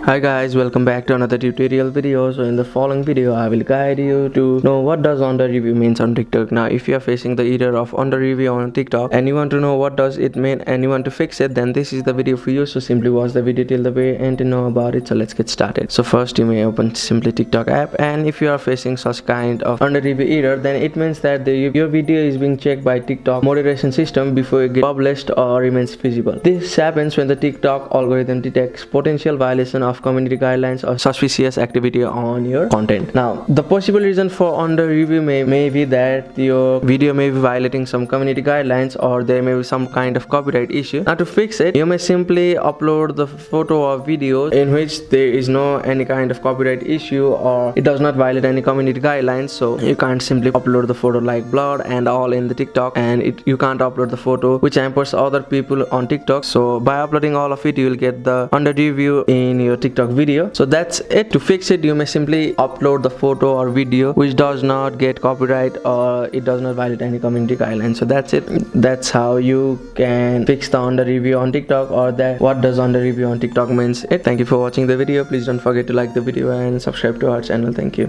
Hi guys, welcome back to another tutorial video. So in the following video I will guide you to know what does under review means on TikTok. Now if you are facing the error of under review on TikTok and you want to know what does it mean and you want to fix it, then this is the video for you. So simply watch the video till the way end to know about it. So let's get started. So first you may open simply TikTok app, and if you are facing such kind of under review error, then it means that your video is being checked by TikTok moderation system before it gets published or remains visible. This happens when the TikTok algorithm detects potential violation of community guidelines or suspicious activity on your content. Now the possible reason for under review may be that your video may be violating some community guidelines, or there may be some kind of copyright issue. Now to fix it, you may simply upload the photo or video in which there is no any kind of copyright issue or it does not violate any community guidelines. So you can't simply upload the photo like blurred and all in the TikTok, and you can't upload the photo which hampers other people on TikTok. So by uploading all of it, you will get the under review in your TikTok video. So that's it. To fix it, you may simply upload the photo or video which does not get copyright or it does not violate any community guidelines. So that's it. That's how you can fix the under review on TikTok, or that what does under review on TikTok means it. Thank you for watching the video. Please don't forget to like the video and subscribe to our channel. Thank you.